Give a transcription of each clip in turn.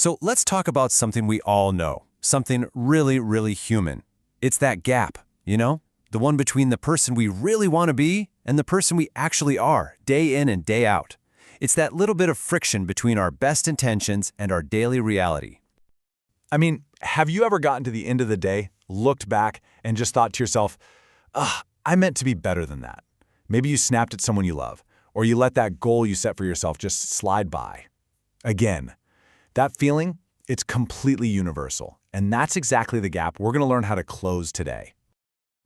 So let's talk about something we all know, something really, really human. It's that gap, you know? The one between the person we really want to be and the person we actually are, day in and day out. It's that little bit of friction between our best intentions and our daily reality. I mean, have you ever gotten to the end of the day, looked back, and just thought to yourself, I meant to be better than that? Maybe you snapped at someone you love, or you let that goal you set for yourself just slide by. Again, that feeling, it's completely universal, and that's exactly the gap we're going to learn how to close today.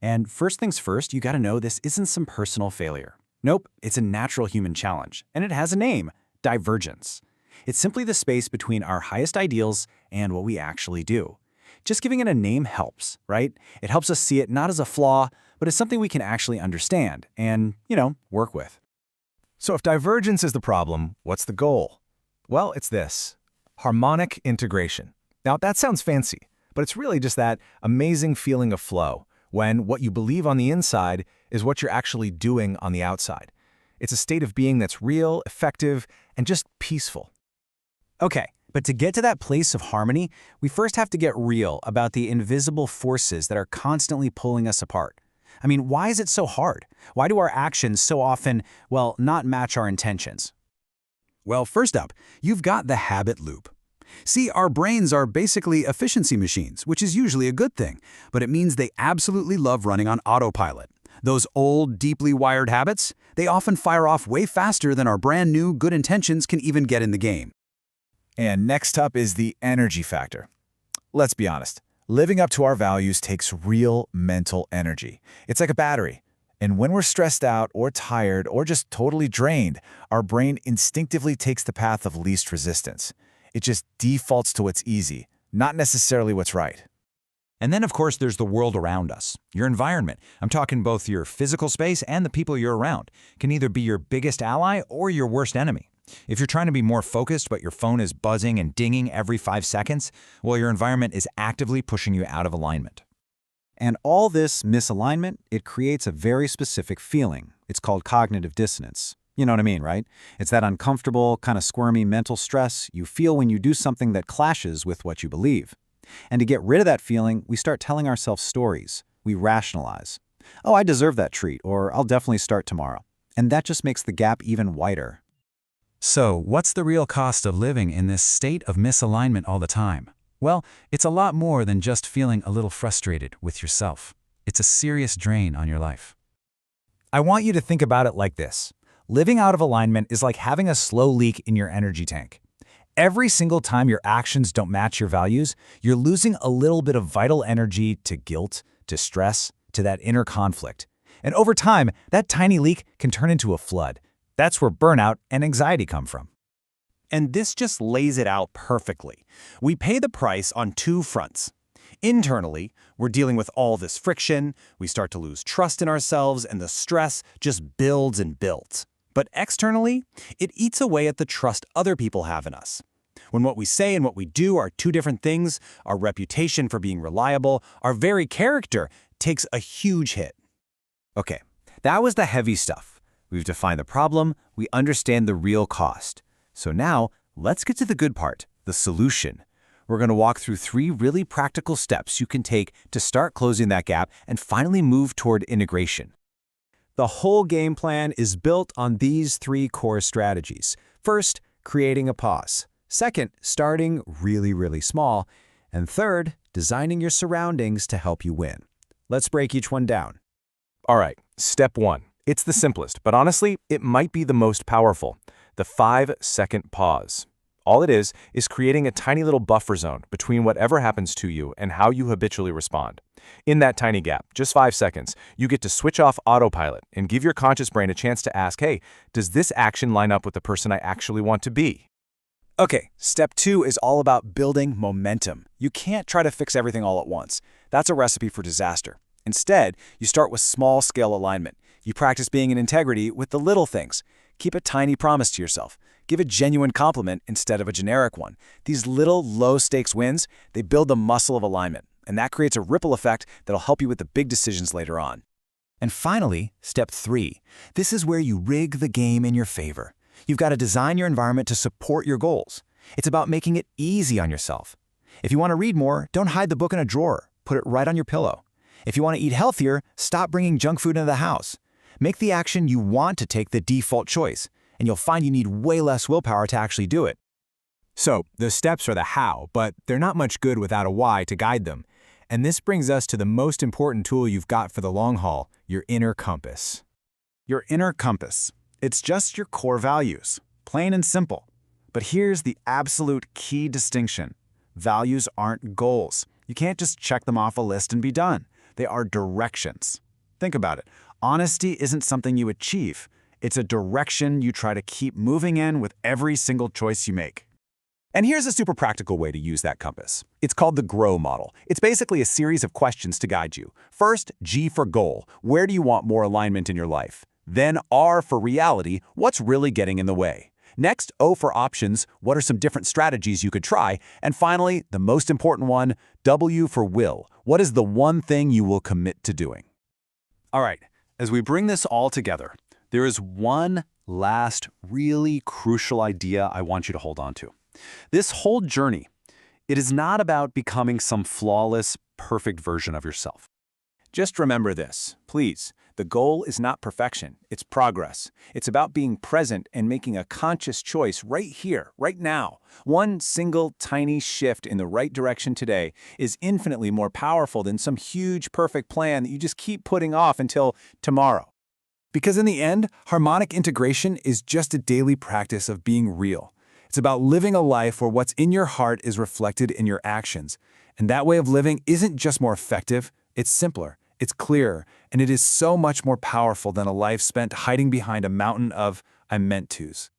And first things first, you gotta know this isn't some personal failure. Nope, it's a natural human challenge, and it has a name, divergence. It's simply the space between our highest ideals and what we actually do. Just giving it a name helps, right? It helps us see it not as a flaw, but as something we can actually understand and, work with. So if divergence is the problem, what's the goal? Well, it's this: harmonic integration. Now, that sounds fancy, but it's really just that amazing feeling of flow, when what you believe on the inside is what you're actually doing on the outside. It's a state of being that's real, effective, and just peaceful. Okay, but to get to that place of harmony, we first have to get real about the invisible forces that are constantly pulling us apart. I mean, why is it so hard? Why do our actions so often, not match our intentions? Well, first up, you've got the habit loop. See, our brains are basically efficiency machines, which is usually a good thing, but it means they absolutely love running on autopilot. Those old, deeply wired habits, they often fire off way faster than our brand new good intentions can even get in the game. And next up is the energy factor. Let's be honest, living up to our values takes real mental energy. It's like a battery. And when we're stressed out or tired or just totally drained, our brain instinctively takes the path of least resistance. It just defaults to what's easy, not necessarily what's right. And then, of course, there's the world around us. Your environment, I'm talking both your physical space and the people you're around, can either be your biggest ally or your worst enemy. If you're trying to be more focused but your phone is buzzing and dinging every 5 seconds, well, your environment is actively pushing you out of alignment. And all this misalignment, it creates a very specific feeling. It's called cognitive dissonance. You know what I mean, right? It's that uncomfortable, kind of squirmy mental stress you feel when you do something that clashes with what you believe. And to get rid of that feeling, we start telling ourselves stories. We rationalize. Oh, I deserve that treat, or I'll definitely start tomorrow. And that just makes the gap even wider. So, what's the real cost of living in this state of misalignment all the time? Well, it's a lot more than just feeling a little frustrated with yourself. It's a serious drain on your life. I want you to think about it like this. Living out of alignment is like having a slow leak in your energy tank. Every single time your actions don't match your values, you're losing a little bit of vital energy to guilt, to stress, to that inner conflict. And over time, that tiny leak can turn into a flood. That's where burnout and anxiety come from. And this just lays it out perfectly. We pay the price on 2 fronts. Internally, we're dealing with all this friction, we start to lose trust in ourselves, and the stress just builds and builds. But externally, it eats away at the trust other people have in us. When what we say and what we do are 2 different things, our reputation for being reliable, our very character, takes a huge hit. Okay, that was the heavy stuff. We've defined the problem, we understand the real cost. So now, let's get to the good part, the solution. We're going to walk through 3 really practical steps you can take to start closing that gap and finally move toward integration. The whole game plan is built on these 3 core strategies. First, creating a pause. Second, starting really, really small. And third, designing your surroundings to help you win. Let's break each one down. All right, step 1. It's the simplest, but honestly, it might be the most powerful. The 5-second pause. All it is creating a tiny little buffer zone between whatever happens to you and how you habitually respond. In that tiny gap, just 5 seconds, you get to switch off autopilot and give your conscious brain a chance to ask, hey, does this action line up with the person I actually want to be? Okay, step 2 is all about building momentum. You can't try to fix everything all at once. That's a recipe for disaster. Instead, you start with small-scale alignment. You practice being in integrity with the little things. Keep a tiny promise to yourself. Give a genuine compliment instead of a generic one. These little, low-stakes wins, they build the muscle of alignment, and that creates a ripple effect that'll help you with the big decisions later on. And finally, step 3. This is where you rig the game in your favor. You've got to design your environment to support your goals. It's about making it easy on yourself. If you want to read more, don't hide the book in a drawer. Put it right on your pillow. If you want to eat healthier, stop bringing junk food into the house. Make the action you want to take the default choice, and you'll find you need way less willpower to actually do it. So, the steps are the how, but they're not much good without a why to guide them. And this brings us to the most important tool you've got for the long haul, your inner compass. Your inner compass. It's just your core values, plain and simple. But here's the absolute key distinction. Values aren't goals. You can't just check them off a list and be done. They are directions. Think about it. Honesty isn't something you achieve. It's a direction you try to keep moving in with every single choice you make. And here's a super practical way to use that compass. It's called the GROW model. It's basically a series of questions to guide you. First, G for goal. Where do you want more alignment in your life? Then R for reality. What's really getting in the way? Next, O for options. What are some different strategies you could try? And finally, the most important one, W for will. What is the one thing you will commit to doing? All right, as we bring this all together, there is one last really crucial idea I want you to hold on to. This whole journey, it is not about becoming some flawless, perfect version of yourself. Just remember this, please. The goal is not perfection, it's progress. It's about being present and making a conscious choice right here, right now. One single tiny shift in the right direction today is infinitely more powerful than some huge perfect plan that you just keep putting off until tomorrow. Because in the end, harmonic integration is just a daily practice of being real. It's about living a life where what's in your heart is reflected in your actions. And that way of living isn't just more effective, it's simpler. It's clearer, and it is so much more powerful than a life spent hiding behind a mountain of "I meant to's."